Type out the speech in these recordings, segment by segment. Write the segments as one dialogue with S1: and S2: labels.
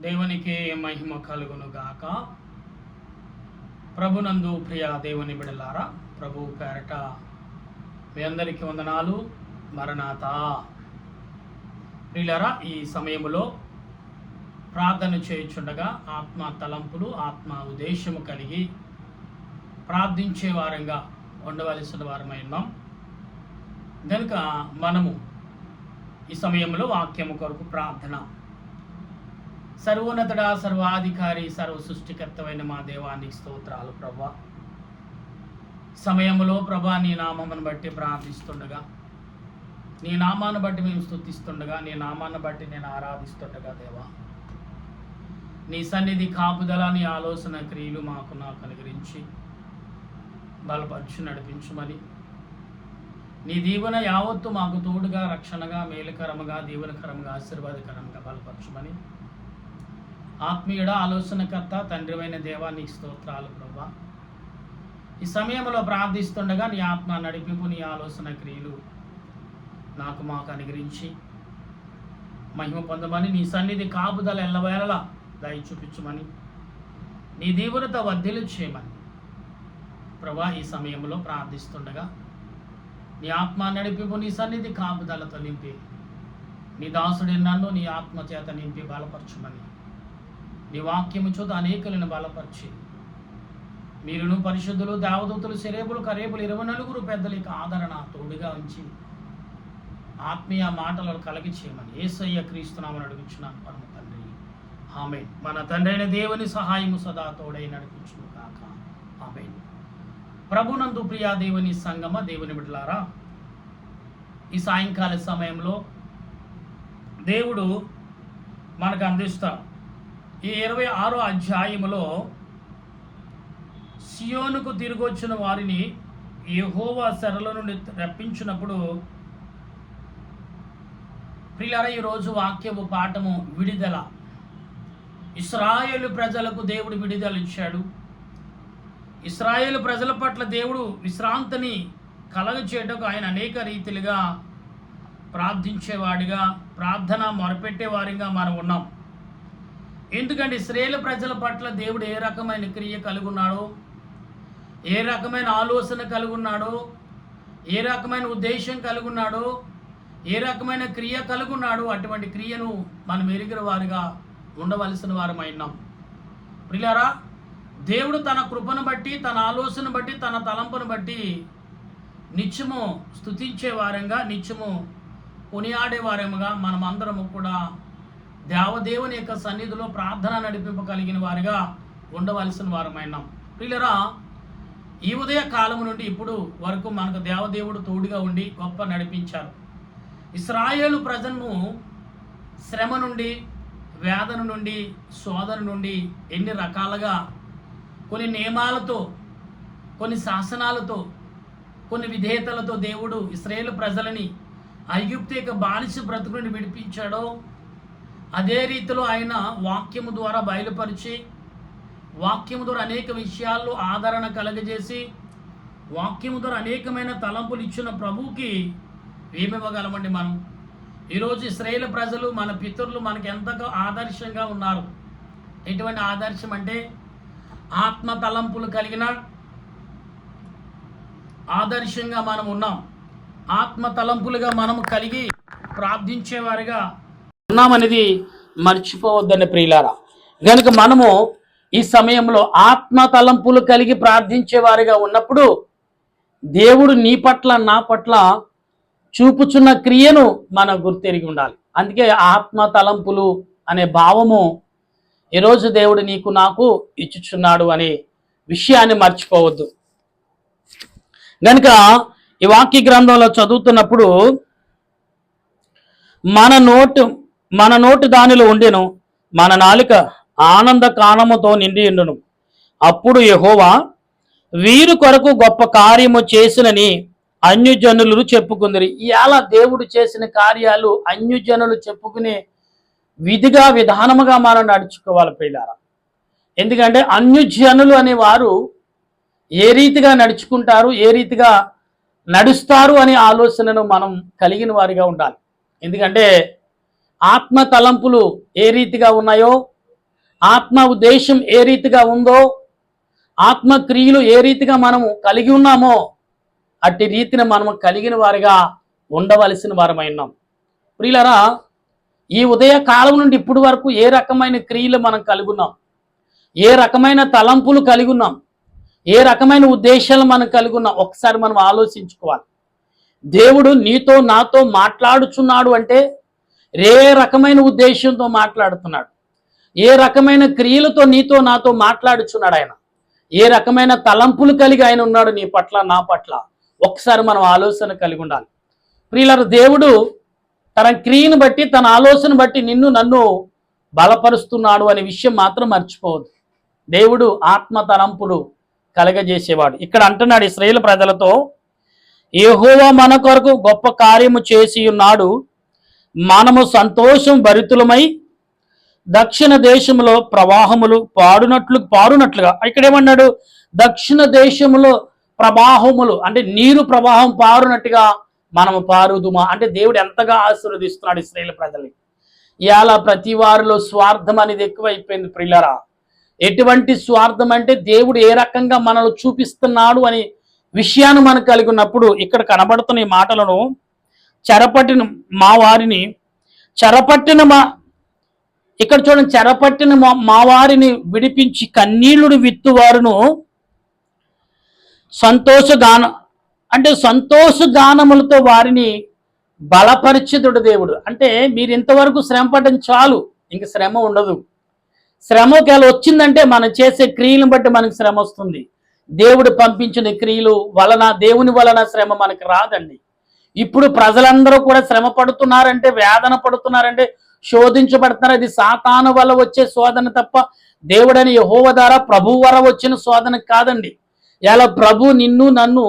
S1: దేవునికి మహిమ కలుగును గాక. ప్రభునందు ప్రియ దేవుని బిడ్డలారా, ప్రభు పేరట మీ అందరికీ వందనాలు. మరణాత ప్రియులారా, ఈ సమయంలో ప్రార్థన చేయుచుండగా ఆత్మ తలంపులు, ఆత్మ ఉద్దేశము కలిగి ప్రార్థించే వారంగా ఉండవలసిన వారమై ఉన్నాం. కనుక మనము ఈ సమయంలో వాక్యము కొరకు ప్రార్థన. సర్వోన్నతుడా, సర్వాధికారి, సర్వ సృష్టికర్తమైన మా దేవానికి స్తోత్రాలు ప్రభా. సమయంలో ప్రభా నీ నామమును బట్టి ప్రార్థిస్తుండగా, నీ నామాన్ని బట్టి మేము స్తుతిస్తుండగా, నీ నామాన్ని బట్టి నేను ఆరాధిస్తుండగా దేవా, నీ సన్నిధి కాపుదల, నీ ఆలోచన క్రియలు నాకు అనుగ్రహించి బలపరచు నడిపించమని, నీ దీవెన యావత్తు మాకు తోడుగా, రక్షణగా, మేలుకరముగా, దీవెనకరముగా, ఆశీర్వాదకరంగా బలపరచమని ఆత్మీయుడ, ఆలోచనకర్త, తండ్రివైన దేవా నీకు స్తోత్రాలు ప్రభా. ఈ సమయంలో ప్రార్థిస్తుండగా నీ ఆత్మ నడిపింపు, నీ ఆలోచన క్రియలు మాకు అనుగ్రహించి మహిమ పొందమని, నీ సన్నిధి కాపుదల ఎల్లవేళలా దయ చూపించమని, నీ దీవులతో వర్ధిల్లు చేయమని ప్రభా ఈ సమయంలో ప్రార్థిస్తుండగా నీ ఆత్మ నడిపింపు, నీ సన్నిధి కాపుదలతో నింపి, నీ దాసుడి నన్ను నీ ఆత్మ చేత నింపి బలపరచమని, నీ వాక్యము చోత అనేకులను బలపరిచి, మీరును పరిశుద్ధులు, దేవదూతలు, శరేబులు, కరేబులు 24 పెద్దలకి ఆదరణ తోడుగా ఉంచి ఆత్మీయ మాటలను కలిగి చేయమని యేసయ్య క్రీస్తునామని అడుగుచున్నాను పరమ తండ్రి, ఆమేన్. మన తండ్రి అయిన దేవుని సహాయము సదా తోడై నడిపించును కాక, ఆమేన్. ప్రభునందు ప్రియా దేవుని సంగమ, దేవుని బిడ్డలారా, ఈ సాయంకాల సమయంలో దేవుడు మనకు అందిస్తాడు. ఈ 26వ అధ్యాయములో సియోనుకు తిరిగి వచ్చిన వారిని యెహోవా చెరల నుండి రప్పించినప్పుడు, ప్రియులారా, ఈరోజు వాక్యము పాఠము విడుదల. ఇశ్రాయేలు ప్రజలకు దేవుడు విడుదల ఇచ్చాడు. ఇశ్రాయేలు ప్రజల పట్ల దేవుడు విశ్రాంతిని కలగచేయటకు ఆయన అనేక రీతిలుగా ప్రార్థించేవాడిగా, ప్రార్థన మొరపెట్టేవారిగా మనం ఉన్నాం. ఎందుకంటే ఇశ్రాయేలు ప్రజల పట్ల దేవుడు ఏ రకమైన క్రియ కలిగి ఉన్నాడో, ఏ రకమైన ఆలోచన కలిగి ఉన్నాడో, ఏ రకమైన ఉద్దేశం కలిగి ఉన్నాడో, ఏ రకమైన క్రియ కలిగి ఉన్నాడో, అటువంటి క్రియను మనం ఎరిగిన వారిగా ఉండవలసిన వారమైనాం. ప్రియులారా, దేవుడు తన కృపను బట్టి, తన ఆలోచన బట్టి, తన తలంపును బట్టి నిత్యము స్తుతించే వారంగా, నిత్యము కొనియాడే వారముగా మనం అందరము కూడా దేవదేవుని యొక్క సన్నిధిలో ప్రార్థన నడిపింపగలిగిన వారిగా ఉండవలసిన వారమైనాం. ప్రియులారా, ఈ ఉదయ కాలం నుండి ఇప్పుడు వరకు మనకు దేవదేవుడు తోడుగా ఉండి గొప్ప నడిపించారు. ఇశ్రాయేలు ప్రజలను శ్రమ నుండి, వేదన నుండి, శోధన నుండి ఎన్ని రకాలుగా కొన్ని నియమాలతో, కొన్ని శాసనాలతో, కొన్ని విధేయతలతో దేవుడు ఇశ్రాయేలు ప్రజలని ఐగుప్తు యొక్క బానిస బ్రతుకు నుండి విడిపించాడో, అదే రీతిలో ఆయన వాక్యము ద్వారా బయలుపరిచి, వాక్యము ద్వారా అనేక విషయాల్లో ఆదరణ కలగజేసి, వాక్యము ద్వారా అనేకమైన తలంపులు ఇచ్చిన ప్రభువుకి ఏమివ్వగలమండి మనం? ఈరోజు ఇశ్రాయేలు ప్రజలు, మన పితరులు మనకు ఎంతగా ఆదర్శంగా ఉన్నారు. ఎటువంటి ఆదర్శం అంటే ఆత్మ తలంపులు కలిగిన ఆదర్శంగా మనం ఉన్నాం. ఆత్మ తలంపులుగా మనము కలిగి ప్రార్థించేవారిగా ఉన్నామనేది మర్చిపోవద్దని ప్రియులారా. కనుక మనము ఈ సమయంలో ఆత్మ తలంపులు కలిగి ప్రార్థించేవారిగా ఉన్నప్పుడు దేవుడు నీ పట్ల, నా పట్ల చూపుచున్న క్రియను మనం గుర్తెరిగి ఉండాలి. అందుకే ఆత్మ తలంపులు అనే భావము ఈరోజు దేవుడు నీకు, నాకు ఇచ్చుచున్నాడు అనే విషయాన్ని మర్చిపోవద్దు. కనుక ఈ వాక్య గ్రంథంలో చదువుతున్నప్పుడు మన నోటి దానిలో ఉండెను, మన నాలుక ఆనంద కానముతో నిండి ఉండును. అప్పుడు యెహోవా వీరు కొరకు గొప్ప కార్యము చేసినని అన్యజనులు చెప్పుకుందరి. ఇలా దేవుడు చేసిన కార్యాలు అన్యజనులు చెప్పుకునే విధిగా, విధానముగా మనం నడుచుకోవాలి ప్రియులారా. ఎందుకంటే అన్యజనులు అనేవారు ఏ రీతిగా నడుచుకుంటారు, ఏ రీతిగా నడుస్తారు అనే ఆలోచనను మనం కలిగిన వారిగా ఉండాలి. ఎందుకంటే ఆత్మ తలంపులు ఏ రీతిగా ఉన్నాయో ఆత్మ ఉద్దేశం ఏ రీతిగా ఉందో, ఆత్మక్రియలు ఏ రీతిగా మనము కలిగి ఉన్నామో అట్టి రీతిని మనము కలిగిన వారిగా ఉండవలసిన వారమై ఉన్నాం. ప్రియులరా, ఈ ఉదయ కాలం నుండి ఇప్పటి వరకు ఏ రకమైన క్రియలు మనం కలిగి ఉన్నాం, ఏ రకమైన తలంపులు కలిగి ఉన్నాం, ఏ రకమైన ఉద్దేశాలు మనం కలిగి ఉన్నాం ఒకసారి మనం ఆలోచించుకోవాలి. దేవుడు నీతో నాతో మాట్లాడుచున్నాడు అంటే ఏ రకమైన ఉద్దేశంతో మాట్లాడుతున్నాడు, ఏ రకమైన క్రియలతో నీతో నాతో మాట్లాడుచున్నాడు ఆయన, ఏ రకమైన తలంపులు కలిగి ఆయన ఉన్నాడు నీ పట్ల నా పట్ల ఒకసారి మనం ఆలోచన కలిగి ఉండాలి. ప్రియులారా, దేవుడు తన క్రియను బట్టి తన ఆలోచన బట్టి నిన్ను నన్ను బలపరుస్తున్నాడు అనే విషయం మాత్రం మర్చిపోవద్దు. దేవుడు ఆత్మ తలంపులు కలగజేసేవాడు. ఇక్కడ అంటున్నాడు ఇశ్రాయేలు ప్రజలతో, యెహోవా మన కొరకు గొప్ప కార్యము చేసి ఉన్నాడు, మనము సంతోషం భరితులమై దక్షిణ దేశంలో ప్రవాహములు పారునట్లుగా. ఇక్కడ ఏమన్నాడు? దక్షిణ దేశంలో ప్రవాహములు అంటే నీరు ప్రవాహం పారునట్టుగా మనము పారుదుమా అంటే దేవుడు ఎంతగా ఆశీర్వదిస్తున్నాడు ఇశ్రాయేలు ప్రజల్ని. ఇవాళ ప్రతి వారిలో స్వార్థం అనేది ఎక్కువైపోయింది ప్రియులారా. ఎటువంటి స్వార్థం అంటే దేవుడు ఏ రకంగా మనల్ని చూపిస్తున్నాడు అనే విషయాన్ని మనం కలిగి ఉన్నప్పుడు ఇక్కడ కనబడుతున్న ఈ మాటలను చెరపట్టిన మా వారిని ఇక్కడ చూడండి, చెరపట్టిన మా వారిని విడిపించి కన్నీళ్లుడు విత్తువారును సంతోష గానములతో వారిని బలపరిచితుడు దేవుడు. అంటే మీరు ఇంతవరకు శ్రమ పడడం చాలు, ఇంక శ్రమ ఉండదు. శ్రమ ఒకవేళ వచ్చిందంటే మనం చేసే క్రియలను బట్టి మనకు శ్రమ వస్తుంది. దేవుడు పంపించిన క్రియలు వలన, దేవుని వలన శ్రమ మనకు రాదండి. ఇప్పుడు ప్రజలందరూ కూడా శ్రమ పడుతున్నారంటే, వేదన పడుతున్నారంటే, శోధించబడుతున్నారు. అది సాతాను వల్ల వచ్చే శోధన తప్ప దేవుడని యెహోవా ద్వారా ప్రభువు వల్ల వచ్చిన శోధన కాదండి. ఇలా ప్రభు నిన్ను నన్ను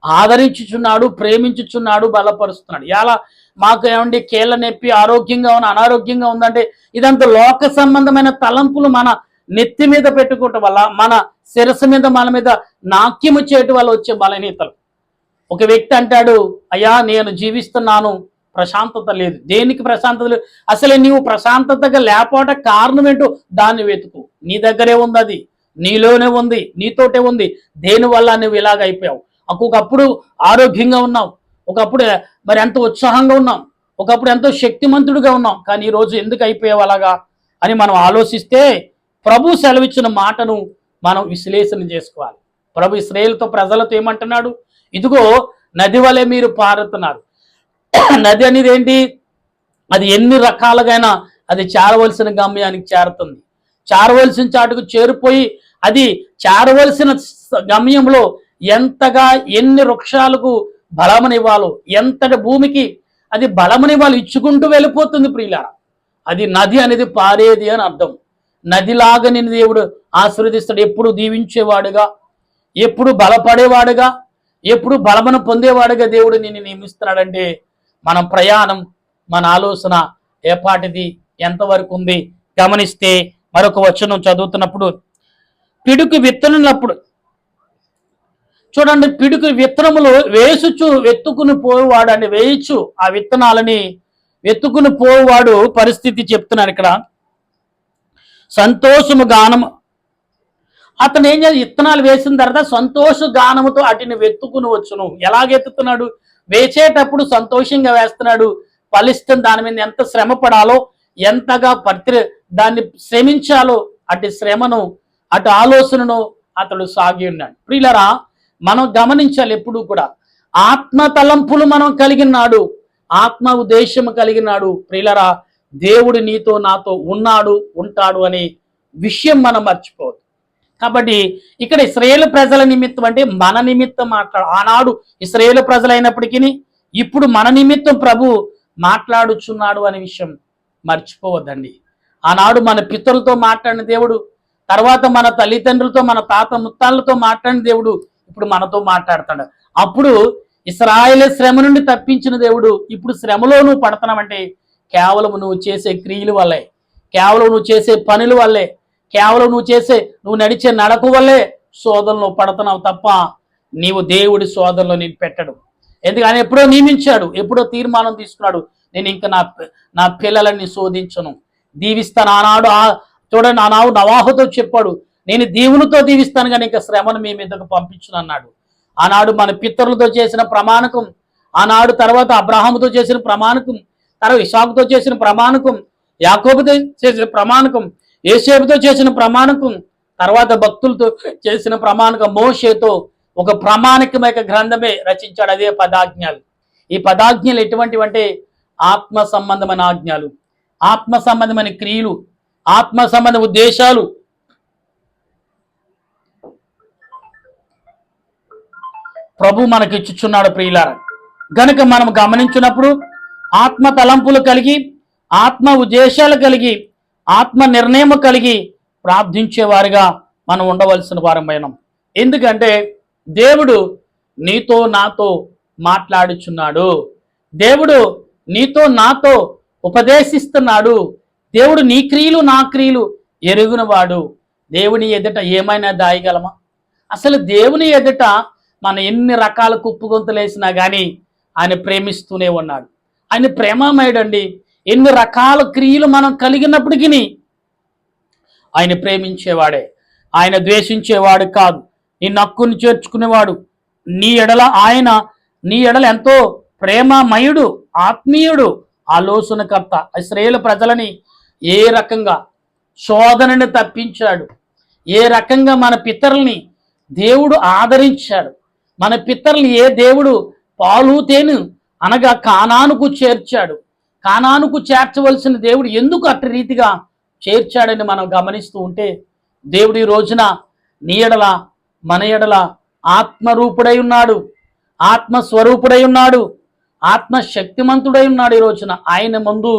S1: ఆదరించుచున్నాడు, ప్రేమించుచున్నాడు, బలపరుస్తున్నాడు. ఇలా మాకు ఏమండి కీళ్ళ నొప్పి, ఆరోగ్యంగా ఉన్న అనారోగ్యంగా ఉందంటే ఇదంతా లోక సంబంధమైన తలంపులు మన నెత్తి మీద పెట్టుకోవటం వల్ల, మన శిరస్సు మీద మన మీద నాట్యము చేయటం వల్ల వచ్చే బలహీనతలు. ఒక వ్యక్తి అంటాడు, అయ్యా నేను జీవిస్తున్నాను, ప్రశాంతత లేదు. దేనికి ప్రశాంతత లేదు? అసలే నీవు ప్రశాంతతగా లేకపోవట కారణం ఏంటో దాన్ని వెతుకు. నీ దగ్గరే ఉంది, అది నీలోనే ఉంది, నీతోటే ఉంది. దేనివల్ల నువ్వు ఇలాగ అయిపోయావు? ఒకప్పుడు ఆరోగ్యంగా ఉన్నావు, ఒకప్పుడు మరి ఎంతో ఉత్సాహంగా ఉన్నాం, ఒకప్పుడు ఎంతో శక్తిమంతుడిగా ఉన్నాం, కానీ ఈరోజు ఎందుకు అయిపోయావు అలాగా అని మనం ఆలోచిస్తే ప్రభు సెలవిచ్చిన మాటను మనం విశ్లేషణ చేసుకోవాలి. ప్రభు ఇశ్రాయేలుతో ప్రజలతో ఏమంటున్నాడు? ఇదిగో నది వలె మీరు పారుతున్నారు. నది అనేది ఏంటి? అది ఎన్ని రకాలుగైనా అది చేరవలసిన గమ్యానికి చేరుతుంది. చేరవలసిన చాటుకు చేరిపోయి అది చేరవలసిన గమ్యంలో ఎంతగా ఎన్ని వృక్షాలకు బలమనివ్వాలో, ఎంతటి భూమికి అది బలమనివ్వాలి ఇచ్చుకుంటూ వెళ్ళిపోతుంది ప్రియులారా. అది నది అనేది పారేది అని అర్థం. నదిలాగా నిన్ను దేవుడు ఆశీర్వదిస్తాడు. ఎప్పుడు దీవించేవాడుగా, ఎప్పుడు బలపడేవాడుగా, ఎప్పుడు బలమను పొందేవాడుగా దేవుడు నిన్ను నియమిస్తున్నాడంటే మన ప్రయాణం, మన ఆలోచన ఏపాటిది, ఎంతవరకు ఉంది గమనిస్తే మరొక వచనం చదువుతున్నప్పుడు, పిడుకు విత్తనప్పుడు చూడండి, పిడుకు విత్తనములు వేసుచు వెతుకుని పోవాడు అంటే వేయచ్చు ఆ విత్తనాలని వెతుకుని పోవాడు పరిస్థితి చెప్తున్నారు ఇక్కడ. సంతోషము గానము, అతను ఏం చేయాలి? విత్తనాలు వేసిన తర్వాత సంతోష గానముతో వాటిని వెతుకుని వచ్చును. ఎలాగెత్తుతున్నాడు? వేసేటప్పుడు సంతోషంగా వేస్తున్నాడు. ఫలితం దాని మీద ఎంత శ్రమ పడాలో, ఎంతగా దాన్ని శ్రమించాలో అటు శ్రమను, అటు ఆలోచనను అతడు సాగి ఉన్నాడు. ప్రియులరా, మనం గమనించాలి ఎప్పుడు కూడా ఆత్మ తలంపులు మనం కలిగినాడు, ఆత్మ ఉద్దేశము కలిగినాడు. ప్రియులరా, దేవుడు నీతో నాతో ఉన్నాడు, ఉంటాడు అనే విషయం మనం మర్చిపోవద్దు. కాబట్టి ఇక్కడ ఇశ్రాయేలు ప్రజల నిమిత్తం అంటే మన నిమిత్తం ఆనాడు ఇశ్రాయేలు ప్రజలైనప్పటికీ ఇప్పుడు మన నిమిత్తం ప్రభు మాట్లాడుచున్నాడు అనే విషయం మర్చిపోవద్దండి. ఆనాడు మన పితరులతో మాట్లాడిన దేవుడు, తర్వాత మన తల్లిదండ్రులతో, మన తాత ముత్తాళ్ళతో మాట్లాడిన దేవుడు ఇప్పుడు మనతో మాట్లాడతాడు. అప్పుడు ఇశ్రాయేలు శ్రమ నుండి తప్పించిన దేవుడు ఇప్పుడు శ్రమలో నువ్వు పడుతున్నావంటే కేవలం నువ్వు చేసే క్రియల వల్లే, కేవలం నువ్వు చేసే పనుల వల్లే, కేవలం నువ్వు నడిచే నడక వల్లే శోధనలో పడుతున్నావు తప్ప నీవు దేవుడి శోధనలో నేను పెట్టడు. ఎందుకని ఎప్పుడో నియమించాడు, ఎప్పుడో తీర్మానం తీసుకున్నాడు, నేను ఇంకా నా పిల్లలని శోధించను, దీవిస్తాను. ఆనాడు చూడండి, ఆనాడు నవాహుతో చెప్పాడు, నేను దీవులతో దీవిస్తాను కానీ ఇంకా శ్రమను మీ మీదకు పంపించును అన్నాడు. ఆనాడు మన పితరులతో చేసిన ప్రమాణకం, ఆనాడు తర్వాత అబ్రహాముతో చేసిన ప్రమాణకం, తర్వాత ఇసాకుతో చేసిన ప్రమాణకం, యాకోబుతో చేసిన ప్రమాణకం, యేసేపుతో చేసిన ప్రమాణకం, తర్వాత భక్తులతో చేసిన ప్రమాణకం, మోషేతో ఒక ప్రామాణికమైన గ్రంథమే రచించాడు, అదే పదాజ్ఞలు. ఈ పదాజ్ఞలు ఎటువంటివి అంటే ఆత్మ సంబంధమైన ఆజ్ఞలు, ఆత్మ సంబంధమైన క్రియలు, ఆత్మ సంబంధ ఉద్దేశాలు. ప్రభు మనకి ఇచ్చుచున్నాడు ప్రియులారా. గనుక మనం గమనించినప్పుడు ఆత్మ తలంపులు కలిగి, ఆత్మ ఉద్దేశాలు కలిగి, ఆత్మ నిర్ణయం కలిగి ప్రార్థించేవారిగా మనం ఉండవలసిన వారమైనాం. ఎందుకంటే దేవుడు నీతో నాతో మాట్లాడుచున్నాడు, దేవుడు నీతో నాతో ఉపదేశిస్తున్నాడు, దేవుడు నీ క్రియలు నా క్రియలు ఎరుగునవాడు. దేవుని ఎదుట ఏమైనా దాయగలమా? అసలు దేవుని ఎదుట మనం ఎన్ని రకాల కుప్పుగొంతులేసినా కానీ ఆయన ప్రేమిస్తూనే ఉన్నాడు. ఆయన ప్రేమమయుడండి. ఎన్ని రకాల క్రియలు మనం కలిగినప్పటికీ ఆయన ప్రేమించేవాడే, ఆయన ద్వేషించేవాడు కాదు. నీ నక్కుని చేర్చుకునేవాడు. నీ ఎడల ఎంతో ప్రేమమయుడు, ఆత్మీయుడు, ఆలోచనకర్త. ఇశ్రాయేలు ప్రజలని ఏ రకంగా శోధనని తప్పించాడు, ఏ రకంగా మన పితరుల్ని దేవుడు ఆదరించాడు, మన పితరుల్ని ఏ దేవుడు పాలు తేనె అనగా కానానుకు చేర్చాడు, కానానుకు చేర్చవలసిన దేవుడు ఎందుకు అట్టి రీతిగా చేర్చాడని మనం గమనిస్తూ ఉంటే, దేవుడు ఈ రోజున నీ ఎడల మన ఎడల ఆత్మరూపుడై ఉన్నాడు, ఆత్మస్వరూపుడై ఉన్నాడు, ఆత్మశక్తిమంతుడై ఉన్నాడు. ఈ రోజున ఆయన ముందు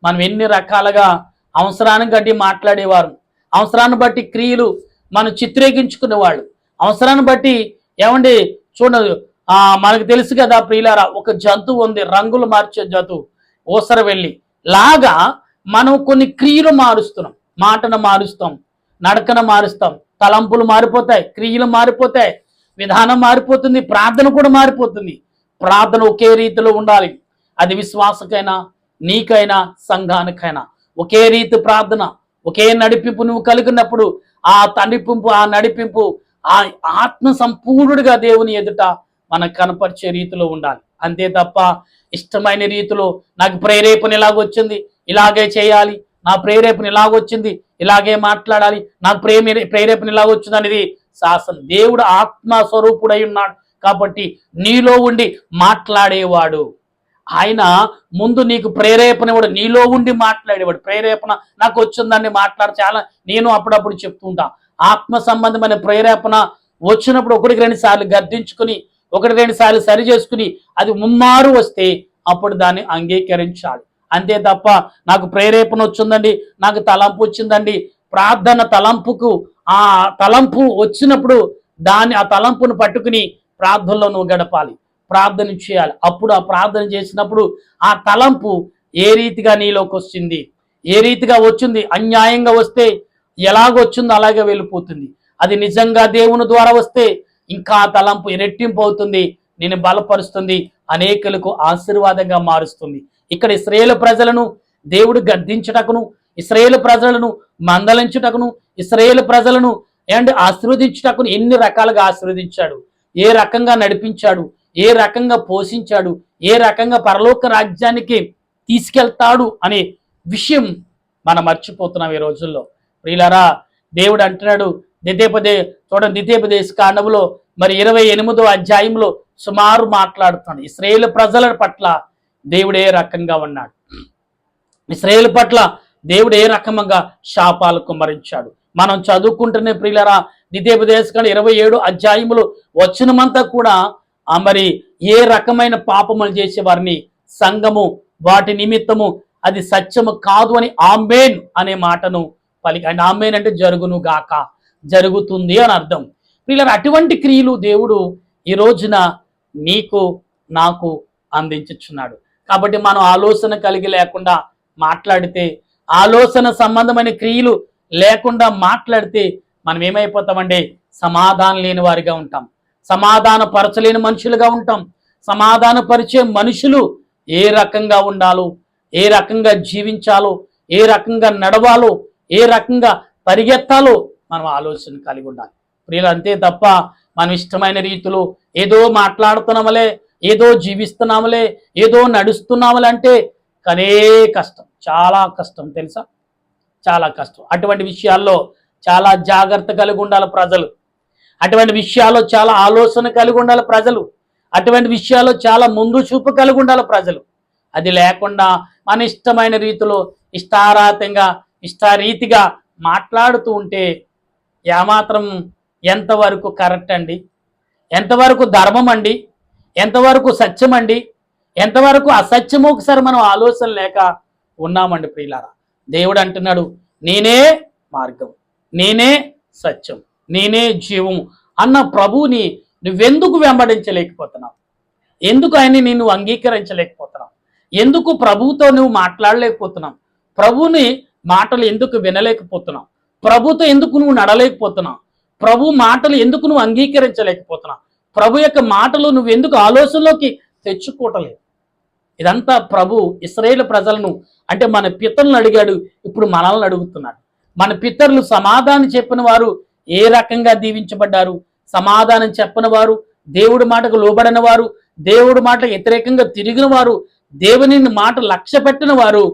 S1: మనం ఎన్ని రకాలుగా అవసరాన్ని బట్టి మాట్లాడేవారు, అవసరాన్ని బట్టి క్రియలు మనం చిత్రీకరించుకునేవాళ్ళు, అవసరాన్ని బట్టి ఏమండి చూడదు. మనకు తెలుసు కదా ప్రియులారా, ఒక జంతువు ఉంది, రంగులు మార్చే జంతువు ఓసర వెళ్ళి లాగా మనం కొన్ని క్రియలు మారుస్తున్నాం, మాటను మారుస్తాం, నడకను మారుస్తాం, తలంపులు మారిపోతాయి, క్రియలు మారిపోతాయి, విధానం మారిపోతుంది, ప్రార్థన కూడా మారిపోతుంది. ప్రార్థన ఒకే రీతిలో ఉండాలి. అది విశ్వాసకైనా, నీకైనా, సంఘానికైనా ఒకే రీతి ప్రార్థన, ఒకే నడిపింపు నువ్వు కలిగినప్పుడు ఆ నడిపింపు ఆ ఆత్మ సంపూర్ణుడిగా దేవుని ఎదుట మనకు కనపరిచే రీతిలో ఉండాలి. అంతే తప్ప ఇష్టమైన రీతిలో నాకు ప్రేరేపణ ఇలాగొచ్చింది, ఇలాగే చేయాలి, నా ప్రేరేపణ ఇలాగొచ్చింది, ఇలాగే మాట్లాడాలి, నాకు ప్రేరేపణ ఇలాగొచ్చింది అనేది శాసనం. దేవుడు ఆత్మ స్వరూపుడై ఉన్నాడు కాబట్టి నీలో ఉండి మాట్లాడేవాడు. ఆయన ముందు నీకు ప్రేరేపణ ఇవ్వడు, నీలో ఉండి మాట్లాడేవాడు. ప్రేరేపణ నాకు వచ్చిందాన్ని చాలా నేను అప్పుడప్పుడు చెప్తుంటా. ఆత్మ సంబంధమైన ప్రేరేపణ వచ్చినప్పుడు 1-2 సార్లు గద్దించుకుని, 1-2 సార్లు సరి చేసుకుని, అది ముమ్మారు వస్తే అప్పుడు దాన్ని అంగీకరించాలి. అంతే తప్ప నాకు ప్రేరేపణ వచ్చిందండి, నాకు తలంపు వచ్చిందండి, ప్రార్థన తలంపుకు ఆ తలంపు వచ్చినప్పుడు ఆ తలంపును పట్టుకుని ప్రార్థనలో నువ్వు గడపాలి, ప్రార్థన చేయాలి. అప్పుడు ఆ ప్రార్థన చేసినప్పుడు ఆ తలంపు ఏ రీతిగా నీలోకి వచ్చింది, ఏ రీతిగా వచ్చింది, అన్యాయంగా వస్తే ఎలాగొచ్చిందో అలాగే వెళ్ళిపోతుంది. అది నిజంగా దేవుని ద్వారా వస్తే ఇంకా తలంపు రెట్టింపు అవుతుంది, నేను బలపరుస్తుంది, అనేకులకు ఆశీర్వాదంగా మారుస్తుంది. ఇక్కడ ఇశ్రాయేలు ప్రజలను దేవుడు గద్దించుటకును, ఇశ్రాయేలు ప్రజలను మందలించుటకును, ఇశ్రాయేలు ప్రజలను ఆశీర్వదించుటకును ఎన్ని రకాలుగా ఆశీర్వదించాడు, ఏ రకంగా నడిపించాడు, ఏ రకంగా పోషించాడు, ఏ రకంగా పరలోక రాజ్యానికి తీసుకెళ్తాడు అనే విషయం మనం మర్చిపోతున్నాం ఈ రోజుల్లో. ప్రియులారా, దేవుడు అంటున్నాడు ద్వితీయోపదేశ కాండములో మరి 28వ అధ్యాయంలో సుమారు మాట్లాడుతున్నాడు. ఇశ్రాయేలు ప్రజల పట్ల దేవుడు ఏ రకంగా ఉన్నాడు, ఇశ్రాయేలు పట్ల దేవుడు ఏ రకంగా శాపాలు కుమ్మరించాడు. మనం చదువుకుంటున్న ప్రియులారా, ద్వితీయోపదేశ కాండ 27 అధ్యాయములు వచనమంతా కూడా మరి ఏ రకమైన పాపములు చేసే వారిని సంఘము వాటి నిమిత్తము అది సత్యము కాదు అని ఆమేన్ అనే మాటను పలికి, అండ్ ఆమేన్ అంటే జరుగును గాక, జరుగుతుంది అని అర్థం. ప్రియులారా, అటువంటి క్రియలు దేవుడు ఈ రోజున నీకు నాకు అందించుచున్నాడు. కాబట్టి మనం ఆలోచన కలిగి లేకుండా మాట్లాడితే, ఆలోచన సంబంధమైన క్రియలు లేకుండా మాట్లాడితే మనం ఏమైపోతామంటే సమాధానం లేని వారిగా ఉంటాం, సమాధాన పరచలేని మనుషులుగా ఉంటాం. సమాధాన పరిచే మనుషులు ఏ రకంగా ఉండాలో, ఏ రకంగా జీవించాలో, ఏ రకంగా నడవాలో, ఏ రకంగా పరిగెత్తాలో మనం ఆలోచన కలిగి ఉండాలి ప్రియులు. అంతే తప్ప మనం ఇష్టమైన రీతిలో ఏదో మాట్లాడుతున్నామలే, ఏదో జీవిస్తున్నాములే, ఏదో నడుస్తున్నాములే అంటే కనే కష్టం, చాలా కష్టం తెలుసా, చాలా కష్టం. అటువంటి విషయాల్లో చాలా జాగ్రత్త కలిగి ఉండాలి ప్రజలు. అటువంటి విషయాల్లో చాలా ఆలోచన కలిగి ఉండాలి ప్రజలు. అటువంటి విషయాల్లో చాలా ముందు చూపు కలిగి ఉండాలి ప్రజలు. అది లేకుండా మన ఇష్టమైన రీతిలో ఇష్టారాతంగా ఇష్టారీతిగా మాట్లాడుతూ ఉంటే ఏమాత్రం ఎంతవరకు కరెక్ట్ అండి, ఎంతవరకు ధర్మం అండి, ఎంతవరకు సత్యం అండి, ఎంతవరకు అసత్యము ఒకసారి మనం ఆలోచన లేక ఉన్నామండి ప్రియులారా. దేవుడు అంటున్నాడు, నేనే మార్గం, నేనే సత్యం, నేనే జీవం అన్న ప్రభువుని నువ్వెందుకు వెంబడించలేకపోతున్నావు? ఎందుకు ఆయన్ని నేను అంగీకరించలేకపోతున్నావు? ఎందుకు ప్రభువుతో నువ్వు మాట్లాడలేకపోతున్నావు? ప్రభువుని మాటలు ఎందుకు వినలేకపోతున్నావు? ప్రభుతో ఎందుకు నువ్వు నడలేకపోతున్నావు? ప్రభు మాటలు ఎందుకు నువ్వు అంగీకరించలేకపోతున్నావు? ప్రభు యొక్క మాటలు నువ్వు ఎందుకు ఆలోచనలోకి తెచ్చుకోవటలేదు? ఇదంతా ప్రభు ఇశ్రాయేలు ప్రజలను అంటే మన పితరులను అడిగాడు, ఇప్పుడు మనల్ని అడుగుతున్నాడు. మన పితరులు సమాధానం చెప్పిన వారు ఏ రకంగా దీవించబడ్డారు? సమాధానం చెప్పని వారు, దేవుడి మాటకు లోబడిన వారు, దేవుడి మాట వ్యతిరేకంగా తిరిగిన వారు, దేవుని మాట లక్ష్య పెట్టిన వారు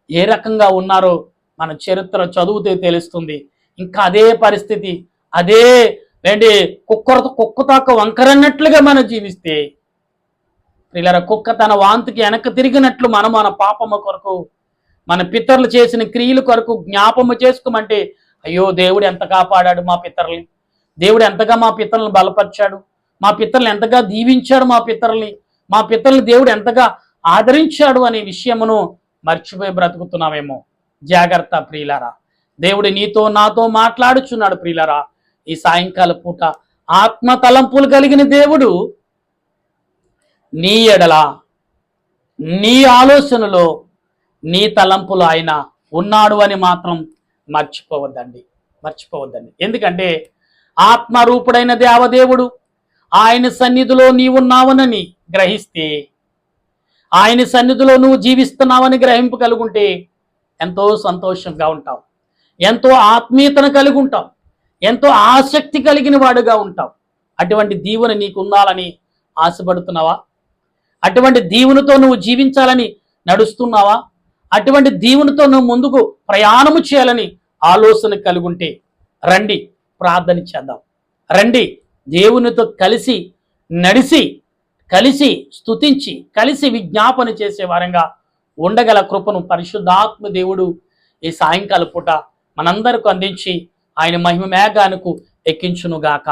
S1: ఏ రకంగా ఉన్నారో మన చరిత్ర చదివితే తెలుస్తుంది. ఇంకా అదే పరిస్థితి, అదే ఏంటి కుక్కతాక వంకరన్నట్లుగా మనం జీవిస్తే ఇలా కుక్క తన వాంతికి వెనక్కి తిరిగినట్లు మనం మన పాపము కొరకు, మన పితరులు చేసిన క్రియల కొరకు జ్ఞాపము చేసుకోమంటే, అయ్యో దేవుడు ఎంత కాపాడాడు మా పితరుల్ని, దేవుడు ఎంతగా మా పితరులను బలపరిచాడు, మా పితరులు ఎంతగా దీవించాడు, మా పితరులు దేవుడు ఎంతగా ఆదరించాడు అనే విషయమును మర్చిపోయి బ్రతుకుతున్నామేమో. జాగ్రత్త ప్రియులారా, దేవుడు నీతో నాతో మాట్లాడుచున్నాడు ప్రియులారా. ఈ సాయంకాల పూట ఆత్మ తలంపులు కలిగిన దేవుడు నీ ఎడల, నీ ఆలోచనలో, నీ తలంపులు ఆయన ఉన్నాడు అని మాత్రం మర్చిపోవద్దండి. ఎందుకంటే ఆత్మరూపుడైన దేవదేవుడు ఆయన సన్నిధిలో నీవున్నావనని గ్రహిస్తే, ఆయన సన్నిధిలో నువ్వు జీవిస్తున్నావని గ్రహింపు కలుగుంటే ఎంతో సంతోషంగా ఉంటావు, ఎంతో ఆత్మీయతను కలిగి ఉంటావు, ఎంతో ఆసక్తి కలిగిన వాడుగా ఉంటావు. అటువంటి దీవెన నీకు ఉండాలని ఆశపడుతున్నావా? అటువంటి దీవెనతో నువ్వు జీవించాలని నడుస్తున్నావా? అటువంటి దీవెనతో నువ్వు ముందుకు ప్రయాణము చేయాలని ఆలోచన కలిగి ఉంటే రండి ప్రార్థన చేద్దాం. రండి దేవునితో కలిసి నడిచి, కలిసి స్తుతించి, కలిసి విజ్ఞాపన చేసే వారంగా ఉండగల కృపను పరిశుద్ధాత్మ దేవుడు ఈ సాయంకాల పూట మనందరికీ అందించి ఆయన మహిమ మేఘానికి ఎక్కించునుగాక.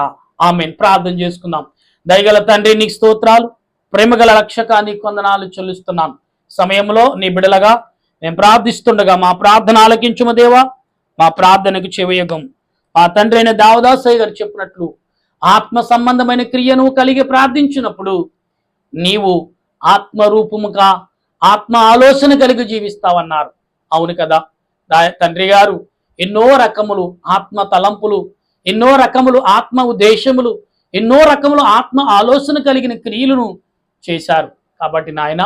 S1: ఆమేన్. ప్రార్థన చేసుకుందాం. దయగల తండ్రి నీకు స్తోత్రాలు, ప్రేమగల రక్షక నీకు వందనాలు చెల్లిస్తున్నాను. సమయంలో నీ బిడలగా మేము ప్రార్థిస్తుండగా మా ప్రార్థన ఆలకించుము దేవా, మా ప్రార్థనకు చెవియగం. మా తండ్రి అయిన దావదాసయ్య గారు చెప్పినట్లు ఆత్మ సంబంధమైన క్రియను కలిగి ప్రార్థించినప్పుడు నీవు ఆత్మరూపముగా ఆత్మ ఆలోచన కలిగి జీవిస్తావన్నారు. అవును కదా తండ్రి గారు, ఎన్నో రకములు ఆత్మ తలంపులు, ఎన్నో రకములు ఆత్మ ఉద్దేశములు, ఎన్నో రకములు ఆత్మ ఆలోచన కలిగిన క్రియలను చేశారు. కాబట్టి నాయన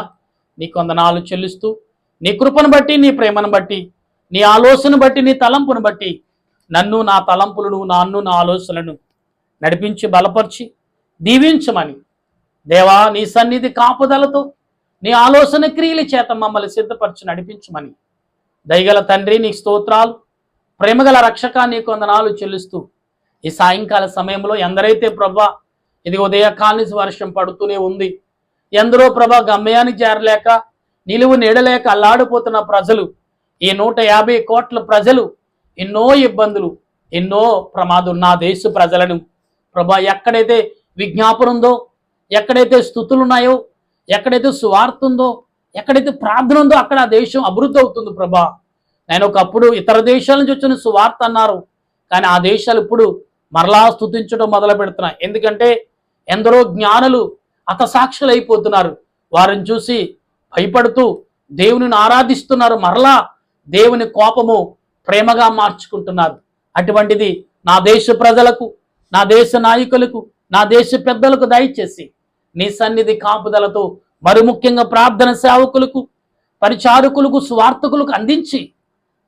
S1: నీ వందనాలు చెల్లిస్తూ, నీ కృపను బట్టి, నీ ప్రేమను బట్టి, నీ ఆలోచన బట్టి, నీ తలంపును బట్టి నన్ను, నా తలంపులను, నా ఆలోచనలను నడిపించి బలపరిచి దీవించమని దేవా నీ సన్నిధి కాపుదలతో నీ ఆలోచన క్రియల చేత మమ్మల్ని సిద్ధపరిచి నడిపించమని దయగల తండ్రి నీకు స్తోత్రాలు, ప్రేమగల రక్షక నీకు వందనాలు చెల్లిస్తూ ఈ సాయంకాల సమయంలో ఎందరైతే ప్రభా ఇది ఉదయకాల నుంచి వర్షం పడుతూనే ఉంది, ఎందరో ప్రభా గమ్యానికి చేరలేక నిలువు నీడలేక అల్లాడిపోతున్న ప్రజలు, ఈ 150 కోట్ల ప్రజలు ఎన్నో ఇబ్బందులు, ఎన్నో ప్రమాదం నా దేశ ప్రజలను ప్రభా ఎక్కడైతే విజ్ఞాపన ఉందో, ఎక్కడైతే స్తుతులు ఉన్నాయో, ఎక్కడైతే సువార్త ఉందో, ఎక్కడైతే ప్రార్థన ఉందో అక్కడ ఆ దేశం అభివృద్ధి అవుతుంది ప్రభా. నేను ఒకప్పుడు ఇతర దేశాల నుంచి వచ్చిన సువార్త అన్నారు, కానీ ఆ దేశాలు ఇప్పుడు మరలా స్తుతించడం మొదలు పెడుతున్నాయి. ఎందుకంటే ఎందరో జ్ఞానులు హతసాక్షులు అయిపోతున్నారు, వారిని చూసి భయపడుతూ దేవునిని ఆరాధిస్తున్నారు, మరలా దేవుని కోపము ప్రేమగా మార్చుకుంటున్నారు. అటువంటిది నా దేశ ప్రజలకు, నా దేశ నాయకులకు, నా దేశ పెద్దలకు దయచేసి నీ సన్నిధి కాపుదలతో మరి ముఖ్యంగా ప్రార్థన సేవకులకు, పరిచారకులకు, స్వార్థకులకు అందించి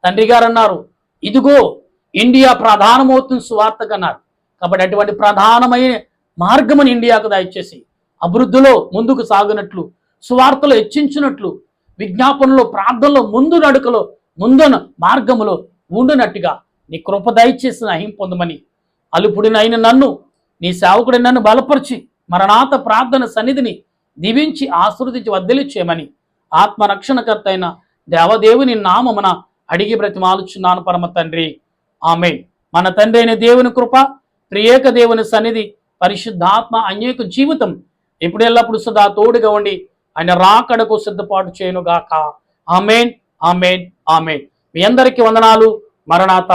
S1: తండ్రి గారు అన్నారు ఇదిగో ఇండియా ప్రధానమవుతుంది సువార్తకు అన్నారు. కాబట్టి అటువంటి ప్రధానమైన మార్గమును ఇండియాకు దయచేసి అభివృద్ధిలో ముందుకు సాగినట్లు, సువార్తలో హెచ్చించినట్లు, విజ్ఞాపనలో, ప్రార్థనలో, ముందు నడుకలో, ముందున మార్గములో ఉండునట్టుగా నీ కృప దయచేసి నయం పొందమని, అలుపుడినైన నన్ను, నీ సేవకుడి నన్ను బలపరిచి మరణాత ప్రార్థన సన్నిధిని దీవించి ఆశీర్వదించి వర్ధిల్లి చేయమని ఆత్మరక్షణకర్త అయిన దేవదేవుని నామమున అడిగి బ్రతిమాలుచున్నాను పరమ తండ్రి. ఆమేన్. మన తండ్రి అయిన దేవుని కృప, త్రియేక దేవుని సన్నిధి, పరిశుద్ధాత్మ అన్యేక జీవితం ఇప్పుడు ఎల్లప్పుడు సదా తోడుగా ఉండి ఆయన రాకడకు సిద్ధపాటు చేయనుగాక. ఆమేన్, ఆమేన్, ఆమేన్. మీ అందరికీ వందనాలు. మరణాత.